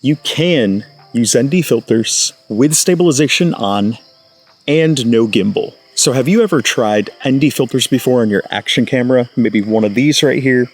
You can use ND filters with stabilization on and no gimbal. So have you ever tried ND filters before on your action camera? Maybe one of these right here,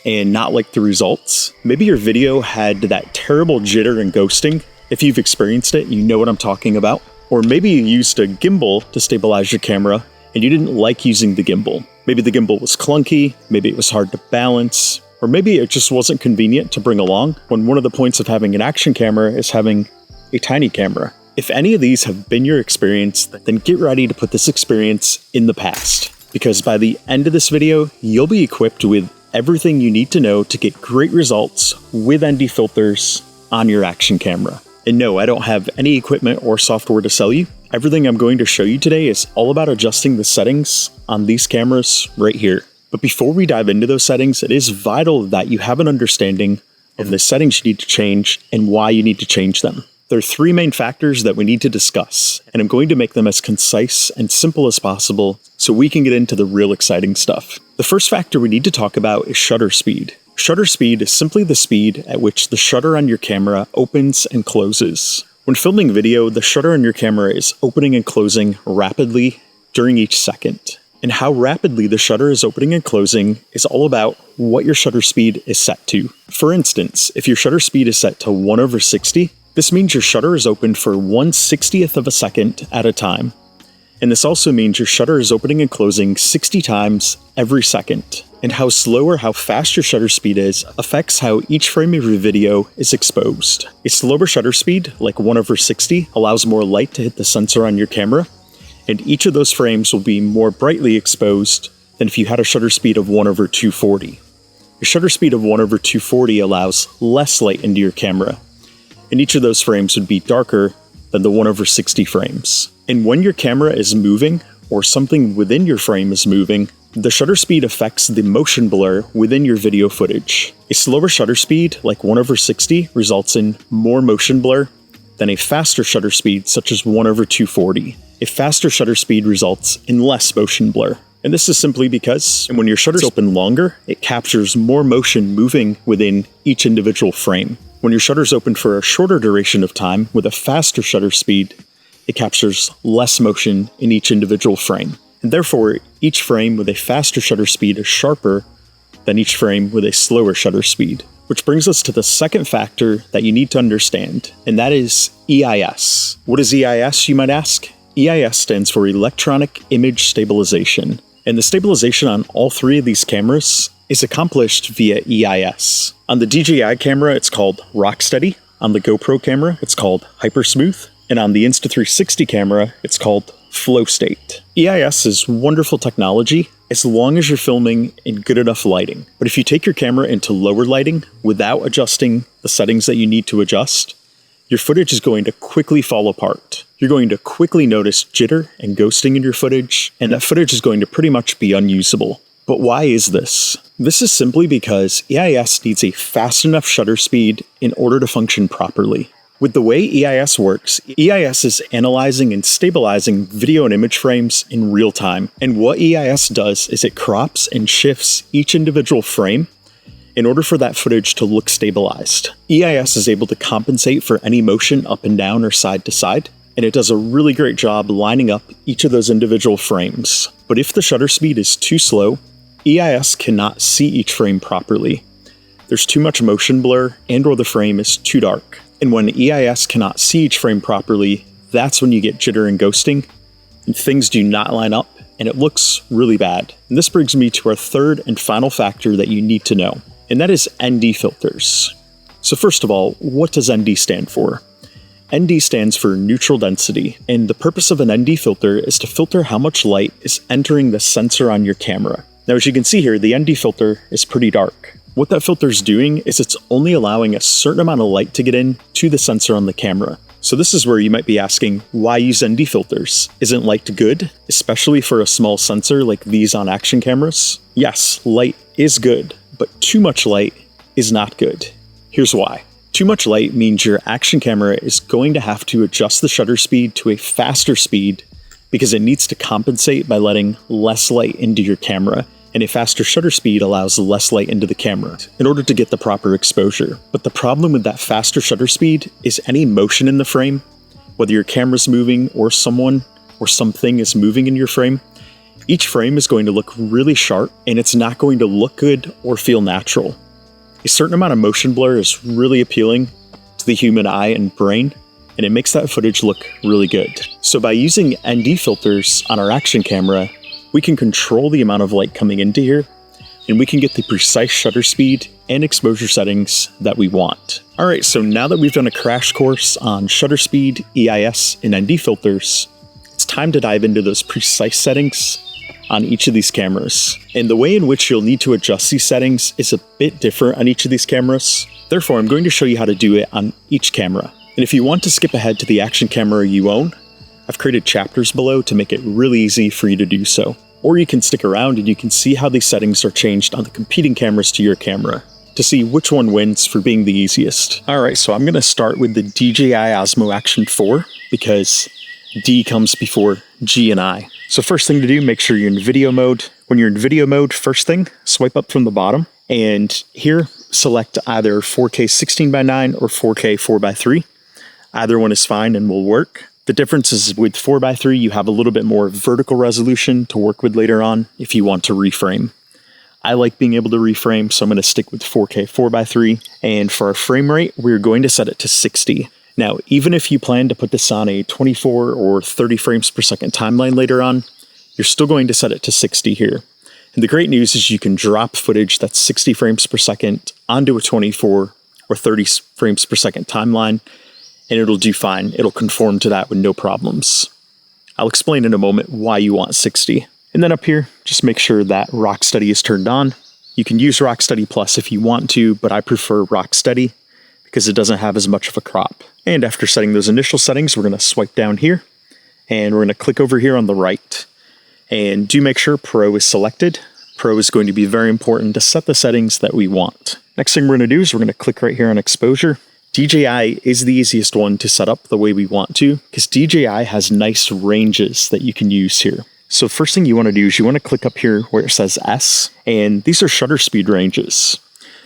and not like the results? Maybe your video had that terrible jitter and ghosting. If you've experienced it, you know what I'm talking about. Or maybe you used a gimbal to stabilize your camera and you didn't like using the gimbal. Maybe the gimbal was clunky, maybe it was hard to balance, or maybe it just wasn't convenient to bring along when one of the points of having an action camera is having a tiny camera. If any of these have been your experience, then get ready to put this experience in the past, because by the end of this video, you'll be equipped with everything you need to know to get great results with ND filters on your action camera. And no, I don't have any equipment or software to sell you. Everything I'm going to show you today is all about adjusting the settings on these cameras right here. But before we dive into those settings, it is vital that you have an understanding of the settings you need to change and why you need to change them. There are three main factors that we need to discuss, and I'm going to make them as concise and simple as possible so we can get into the real exciting stuff. The first factor we need to talk about is shutter speed. Shutter speed is simply the speed at which the shutter on your camera opens and closes. When filming video, the shutter on your camera is opening and closing rapidly during each second. And how rapidly the shutter is opening and closing is all about what your shutter speed is set to. For instance, if your shutter speed is set to 1/60, this means your shutter is open for 1/60th of a second at a time. And this also means your shutter is opening and closing 60 times every second. And how slow or how fast your shutter speed is affects how each frame of your video is exposed. A slower shutter speed, like 1/60, allows more light to hit the sensor on your camera, and each of those frames will be more brightly exposed than if you had a shutter speed of 1/240. A shutter speed of 1/240 allows less light into your camera, and each of those frames would be darker than the 1/60 frames. And when your camera is moving, or something within your frame is moving, the shutter speed affects the motion blur within your video footage. A slower shutter speed, like 1/60, results in more motion blur than a faster shutter speed, such as 1/240. A faster shutter speed results in less motion blur. And this is simply because when your shutter is open longer, it captures more motion moving within each individual frame. When your shutter is open for a shorter duration of time with a faster shutter speed, it captures less motion in each individual frame. And therefore, each frame with a faster shutter speed is sharper than each frame with a slower shutter speed. Which brings us to the second factor that you need to understand, and that is EIS. What is EIS, you might ask? EIS stands for Electronic Image Stabilization, and the stabilization on all three of these cameras is accomplished via EIS. On the DJI camera, it's called Rocksteady. On the GoPro camera, it's called Hypersmooth. And on the Insta360 camera, it's called Flow State. EIS is wonderful technology as long as you're filming in good enough lighting. But if you take your camera into lower lighting without adjusting the settings that you need to adjust, your footage is going to quickly fall apart. You're going to quickly notice jitter and ghosting in your footage, and that footage is going to pretty much be unusable. But why is this? This is simply because EIS needs a fast enough shutter speed in order to function properly. With the way EIS works, EIS is analyzing and stabilizing video and image frames in real time. And what EIS does is it crops and shifts each individual frame in order for that footage to look stabilized. EIS is able to compensate for any motion up and down or side to side, and it does a really great job lining up each of those individual frames. But if the shutter speed is too slow, EIS cannot see each frame properly. There's too much motion blur and/or the frame is too dark. And when EIS cannot see each frame properly, that's when you get jitter and ghosting, and things do not line up, and it looks really bad. And this brings me to our third and final factor that you need to know, and that is ND filters. So first of all, what does ND stand for? ND stands for neutral density, and the purpose of an ND filter is to filter how much light is entering the sensor on your camera. Now, as you can see here, the ND filter is pretty dark. What that filter is doing is it's only allowing a certain amount of light to get in to the sensor on the camera. So this is where you might be asking, why use ND filters? Isn't light good, especially for a small sensor like these on action cameras? Yes, light is good, but too much light is not good. Here's why. Too much light means your action camera is going to have to adjust the shutter speed to a faster speed because it needs to compensate by letting less light into your camera. and a faster shutter speed allows less light into the camera in order to get the proper exposure. But the problem with that faster shutter speed is any motion in the frame, whether your camera's moving or someone or something is moving in your frame, each frame is going to look really sharp and it's not going to look good or feel natural. A certain amount of motion blur is really appealing to the human eye and brain, and it makes that footage look really good. So by using ND filters on our action camera, we can control the amount of light coming into here, and we can get the precise shutter speed and exposure settings that we want. All right, so now that we've done a crash course on shutter speed, EIS, and ND filters, it's time to dive into those precise settings on each of these cameras. And the way in which you'll need to adjust these settings is a bit different on each of these cameras. Therefore, I'm going to show you how to do it on each camera. And if you want to skip ahead to the action camera you own, I've created chapters below to make it really easy for you to do so. Or you can stick around and you can see how these settings are changed on the competing cameras to your camera to see which one wins for being the easiest. All right, so I'm gonna start with the DJI Osmo Action 4 because D comes before G and I. So first thing to do, make sure you're in video mode. When you're in video mode, first thing, swipe up from the bottom, and here, select either 4K 16:9 or 4K 4:3. Either one is fine and will work. The difference is with 4:3, you have a little bit more vertical resolution to work with later on if you want to reframe. I like being able to reframe, so I'm going to stick with 4K 4:3. And for our frame rate, we're going to set it to 60. Now, even if you plan to put this on a 24 or 30 frames per second timeline later on, you're still going to set it to 60 here. And the great news is you can drop footage that's 60 frames per second onto a 24 or 30 frames per second timeline, and it'll do fine. It'll conform to that with no problems. I'll explain in a moment why you want 60. And then up here, just make sure that Rocksteady is turned on. You can use Rocksteady Plus if you want to, but I prefer Rocksteady because it doesn't have as much of a crop. And after setting those initial settings, we're going to swipe down here and we're going to click over here on the right. And do make sure Pro is selected. Pro is going to be very important to set the settings that we want. Next thing we're going to do is we're going to click right here on exposure. DJI is the easiest one to set up the way we want to because DJI has nice ranges that you can use here. So first thing you want to do is you want to click up here where it says S, and these are shutter speed ranges.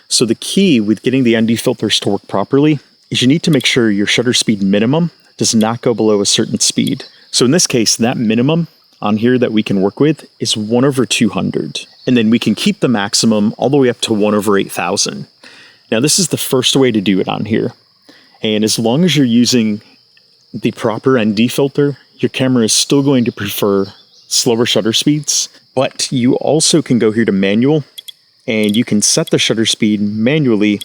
So the key with getting the ND filters to work properly is you need to make sure your shutter speed minimum does not go below a certain speed. So in this case, that minimum on here that we can work with is 1/200. And then we can keep the maximum all the way up to 1/8000. Now this is the first way to do it on here. And as long as you're using the proper ND filter, your camera is still going to prefer slower shutter speeds. But you also can go here to manual, and you can set the shutter speed manually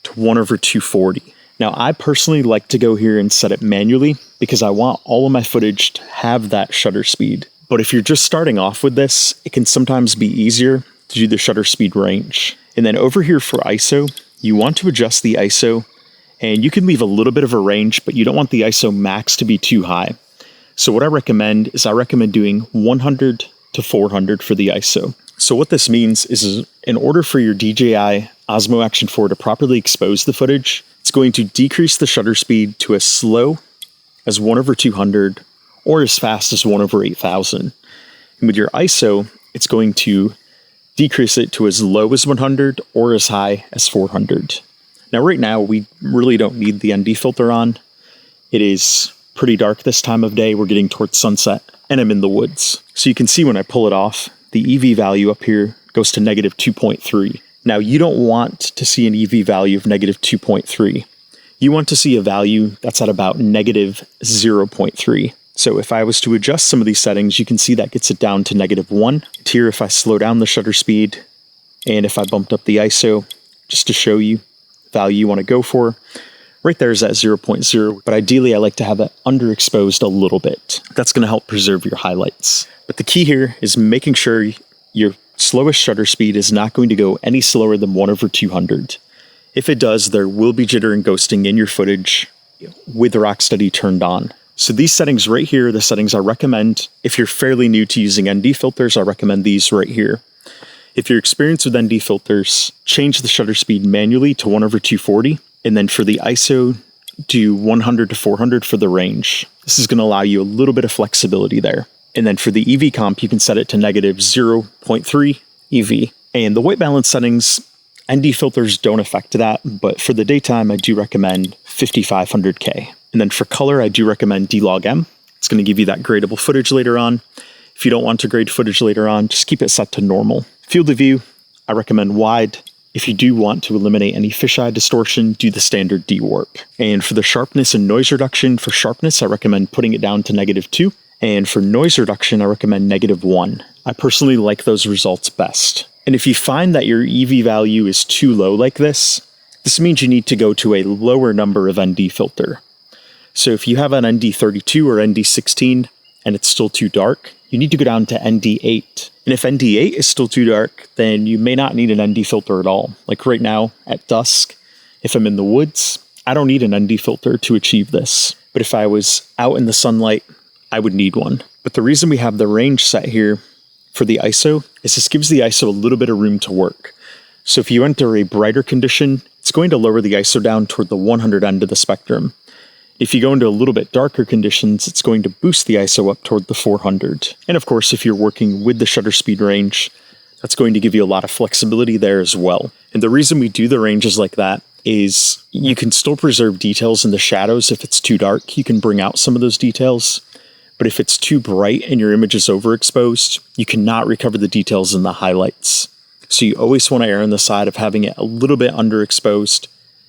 to 1/240. Now, I personally like to go here and set it manually because I want all of my footage to have that shutter speed. But if you're just starting off with this, it can sometimes be easier to do the shutter speed range. And then over here for ISO, you want to adjust the ISO, and you can leave a little bit of a range, but you don't want the ISO max to be too high. So what I recommend doing 100 to 400 for the ISO. So what this means is in order for your DJI Osmo Action 4 to properly expose the footage, it's going to decrease the shutter speed to as slow as 1/200 or as fast as 1/8000. And with your ISO, it's going to decrease it to as low as 100 or as high as 400. Now right now, we really don't need the ND filter on. It is pretty dark this time of day. We're getting towards sunset and I'm in the woods. So you can see when I pull it off, the EV value up here goes to -2.3. Now you don't want to see an EV value of -2.3. You want to see a value that's at about -0.3. So if I was to adjust some of these settings, you can see that gets it down to -1. And here, if I slow down the shutter speed, and if I bumped up the ISO, just to show you the value you want to go for, right there is at 0.0, but ideally I like to have that underexposed a little bit. That's going to help preserve your highlights. But the key here is making sure your slowest shutter speed is not going to go any slower than 1/200. If it does, there will be jitter and ghosting in your footage with Rocksteady turned on. So these settings right here are the settings I recommend. If you're fairly new to using ND filters, I recommend these right here. If you're experienced with ND filters, change the shutter speed manually to 1/240. And then for the ISO, do 100 to 400 for the range. This is going to allow you a little bit of flexibility there. And then for the EV comp, you can set it to -0.3 EV. And the white balance settings, ND filters don't affect that, but for the daytime, I do recommend 5500K. And then for color, I do recommend D-Log-M. It's going to give you that gradable footage later on. If you don't want to grade footage later on, just keep it set to normal. Field of view, I recommend wide. If you do want to eliminate any fisheye distortion, do the standard D-Warp. And for the sharpness and noise reduction, for sharpness, I recommend putting it down to -2. And for noise reduction, I recommend -1. I personally like those results best. And if you find that your EV value is too low like this means you need to go to a lower number of ND filter. So if you have an ND32 or ND16 and it's still too dark, you need to go down to ND8. And if ND8 is still too dark, then you may not need an ND filter at all. Like right now at dusk, if I'm in the woods, I don't need an ND filter to achieve this. But if I was out in the sunlight, I would need one. But the reason we have the range set here for the ISO is this gives the ISO a little bit of room to work. So if you enter a brighter condition, it's going to lower the ISO down toward the 100 end of the spectrum. If you go into a little bit darker conditions, it's going to boost the ISO up toward the 400. And of course, if you're working with the shutter speed range, that's going to give you a lot of flexibility there as well. And the reason we do the ranges like that is you can still preserve details in the shadows. If it's too dark, you can bring out some of those details. But if it's too bright and your image is overexposed, you cannot recover the details in the highlights. So you always want to err on the side of having it a little bit underexposed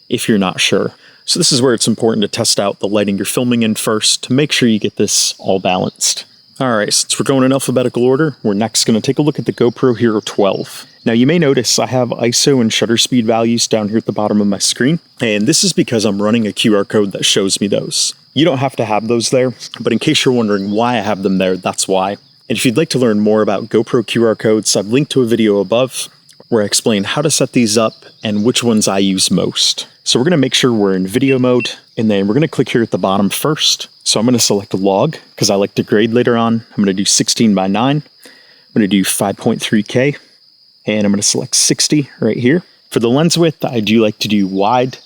if you're not sure. So this is where it's important to test out the lighting you're filming in first to make sure you get this all balanced. All right, since we're going in alphabetical order, we're next going to take a look at the GoPro Hero 12. Now you may notice I have ISO and shutter speed values down here at the bottom of my screen, and this is because I'm running a QR code that shows me those. You don't have to have those there, but in case you're wondering why I have them there, that's why. And if you'd like to learn more about GoPro QR codes, I've linked to a video above where I explain how to set these up and which ones I use most. So we're going to make sure we're in video mode, and then we're going to click here at the bottom first. So I'm going to select log because I like to grade later on. I'm going to do 16:9. I'm going to do 5.3K, and I'm going to select 60 right here. For the lens width, I do like to do wide,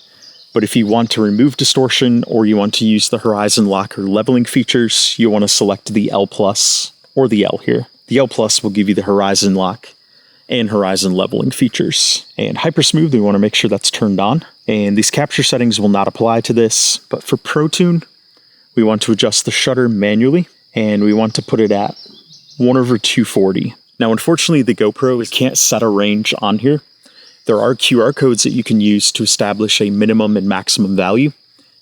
but if you want to remove distortion or you want to use the horizon lock or leveling features, you want to select the L plus or the L here. The L plus will give you the horizon lock and horizon leveling features. And hyper smooth, we want to make sure that's turned on. And these capture settings will not apply to this, but for Pro Tune, we want to adjust the shutter manually, and we want to put it at 1/240. Now, unfortunately, the GoPro can't set a range on here. There are QR codes that you can use to establish a minimum and maximum value,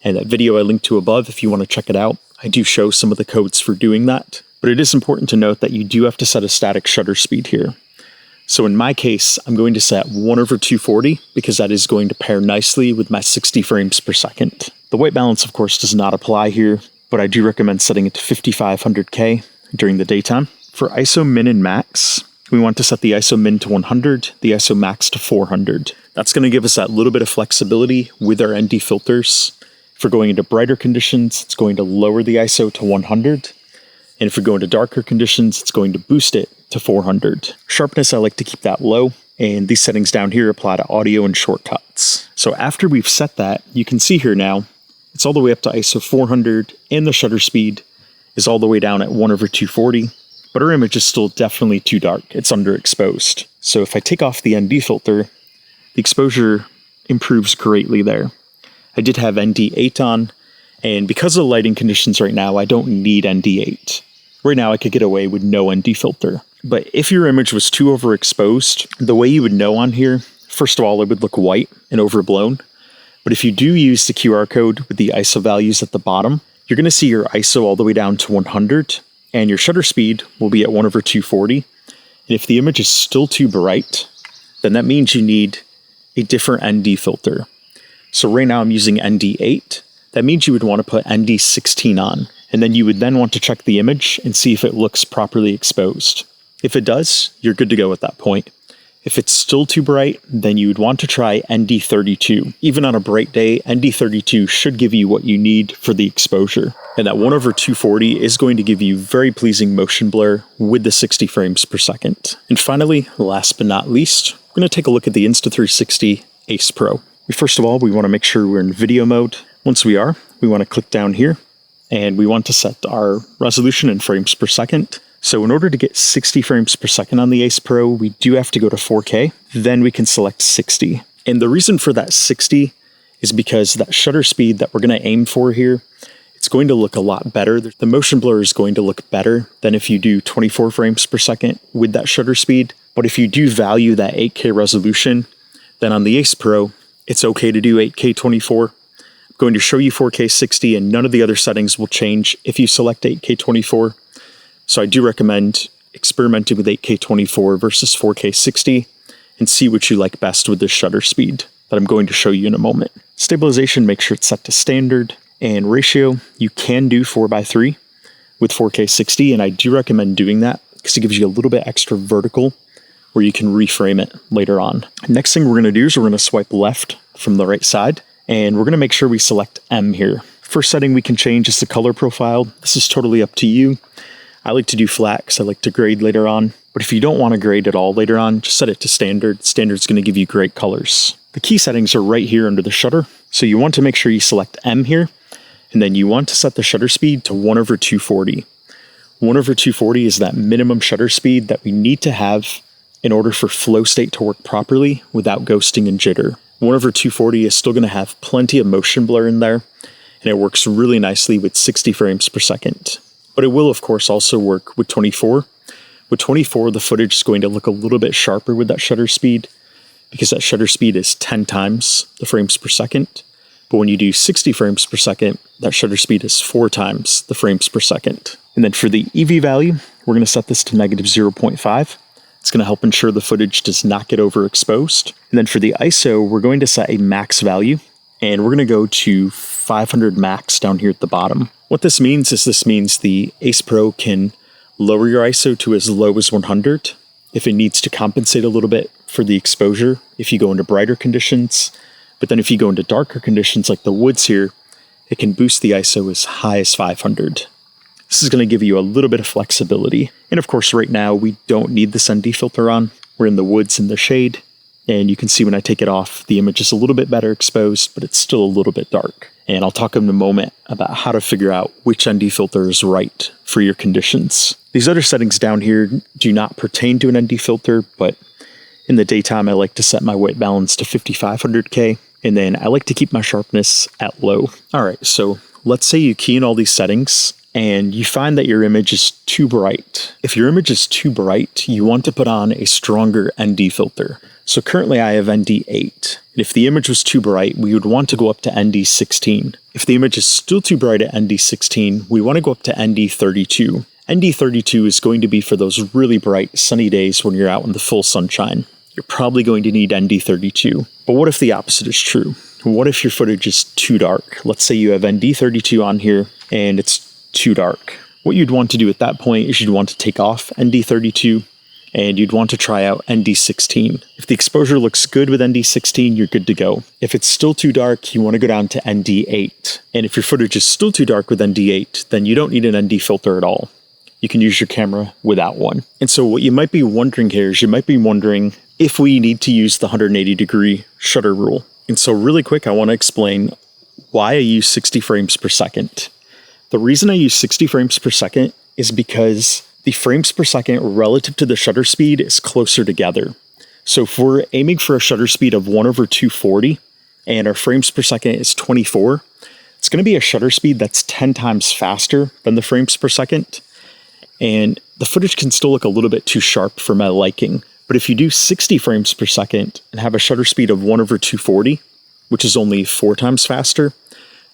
and that video I linked to above, if you want to check it out, I do show some of the codes for doing that. But it is important to note that you do have to set a static shutter speed here. So in my case, I'm going to set 1/240 because that is going to pair nicely with my 60 frames per second. The white balance, of course, does not apply here, but I do recommend setting it to 5500K during the daytime. For ISO min and max, we want to set the ISO min to 100, the ISO max to 400. That's going to give us that little bit of flexibility with our ND filters. If we're going into brighter conditions, it's going to lower the ISO to 100. And if we go into darker conditions, it's going to boost it to 400. Sharpness, I like to keep that low, and these settings down here apply to audio and shortcuts. So after we've set that, you can see here now, it's all the way up to ISO 400, and the shutter speed is all the way down at 1/240, but our image is still definitely too dark. It's underexposed. So if I take off the ND filter, the exposure improves greatly there. I did have ND8 on, and because of the lighting conditions right now, I don't need ND8. Right now, I could get away with no ND filter. But if your image was too overexposed, the way you would know on here, first of all, it would look white and overblown. But if you do use the QR code with the ISO values at the bottom, you're going to see your ISO all the way down to 100, and your shutter speed will be at 1/240. And if the image is still too bright, then that means you need a different ND filter. So right now I'm using ND8. That means you would want to put ND16 on, and then you would then want to check the image and see if it looks properly exposed. If it does, you're good to go at that point. If it's still too bright, then you would want to try ND32. Even on a bright day, ND32 should give you what you need for the exposure. And that 1/240 is going to give you very pleasing motion blur with the 60 frames per second. And finally, last but not least, we're going to take a look at the Insta360 Ace Pro. First of all, we want to make sure we're in video mode. Once we are, we want to click down here, and we want to set our resolution in frames per second. So in order to get 60 frames per second on the Ace Pro, we do have to go to 4K. Then we can select 60. And the reason for that 60 is because that shutter speed that we're going to aim for here, it's going to look a lot better. The motion blur is going to look better than if you do 24 frames per second with that shutter speed. But if you do value that 8K resolution, then on the Ace Pro, it's okay to do 8K 24. I'm going to show you 4K 60, and none of the other settings will change if you select 8K 24. So I do recommend experimenting with 8K 24 versus 4K 60 and see what you like best with this shutter speed that I'm going to show you in a moment. Stabilization, make sure it's set to standard, and ratio, you can do 4:3 with 4K 60, and I do recommend doing that because it gives you a little bit extra vertical where you can reframe it later on. Next thing we're going to do is we're going to swipe left from the right side, and we're going to make sure we select M here. First setting we can change is the color profile. This is totally up to you. I like to do flat because I like to grade later on. But if you don't want to grade at all later on, just set it to standard. Standard's going to give you great colors. The key settings are right here under the shutter. So you want to make sure you select M here, and then you want to set the shutter speed to 1/240. 1/240 is that minimum shutter speed that we need to have in order for flow state to work properly without ghosting and jitter. 1/240 is still going to have plenty of motion blur in there, and it works really nicely with 60 frames per second. But it will, of course, also work with 24. With 24, the footage is going to look a little bit sharper with that shutter speed because that shutter speed is 10 times the frames per second. But when you do 60 frames per second, that shutter speed is 4 times the frames per second. And then for the EV value, we're going to set this to -0.5. It's going to help ensure the footage does not get overexposed. And then for the ISO, we're going to set a max value, and we're going to go to 500 max down here at the bottom. What this means is the Ace Pro can lower your ISO to as low as 100 if it needs to compensate a little bit for the exposure if you go into brighter conditions. But then if you go into darker conditions like the woods here, it can boost the ISO as high as 500. This is going to give you a little bit of flexibility. And of course, right now, we don't need this ND filter on. We're in the woods in the shade. And you can see when I take it off, the image is a little bit better exposed, but it's still a little bit dark. And I'll talk in a moment about how to figure out which ND filter is right for your conditions. These other settings down here do not pertain to an ND filter, but in the daytime, I like to set my white balance to 5500K, and then I like to keep my sharpness at low. All right, so let's say you key in all these settings, and you find that your image is too bright. If your image is too bright, you want to put on a stronger ND filter. So currently I have ND8. And if the image was too bright, we would want to go up to ND16. If the image is still too bright at ND16, we want to go up to ND32. ND32 is going to be for those really bright sunny days when you're out in the full sunshine. You're probably going to need ND32. But what if the opposite is true? What if your footage is too dark? Let's say you have ND32 on here and it's too dark. What you'd want to do at that point is you'd want to take off ND32 and you'd want to try out ND16. If the exposure looks good with ND16, you're good to go. If it's still too dark, you want to go down to ND8. And if your footage is still too dark with ND8, then you don't need an ND filter at all. You can use your camera without one. And so what you might be wondering here is you might be wondering if we need to use the 180-degree shutter rule. And so really quick, I want to explain why I use 60 frames per second. The reason I use 60 frames per second is because the frames per second relative to the shutter speed is closer together. So if we're aiming for a shutter speed of 1/240 and our frames per second is 24, it's going to be a shutter speed that's 10 times faster than the frames per second. And the footage can still look a little bit too sharp for my liking. But if you do 60 frames per second and have a shutter speed of 1/240, which is only 4 times faster,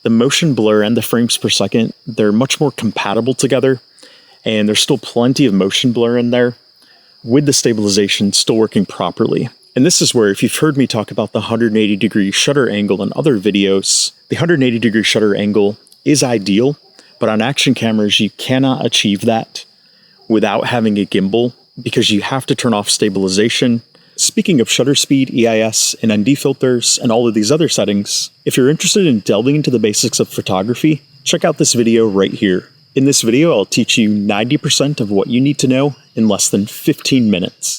the motion blur and the frames per second, they're much more compatible together. And there's still plenty of motion blur in there with the stabilization still working properly. And this is where, if you've heard me talk about the 180-degree shutter angle in other videos, the 180-degree shutter angle is ideal, but on action cameras, you cannot achieve that without having a gimbal because you have to turn off stabilization. Speaking of shutter speed, EIS, and ND filters, and all of these other settings, if you're interested in delving into the basics of photography, check out this video right here. In this video, I'll teach you 90% of what you need to know in less than 15 minutes.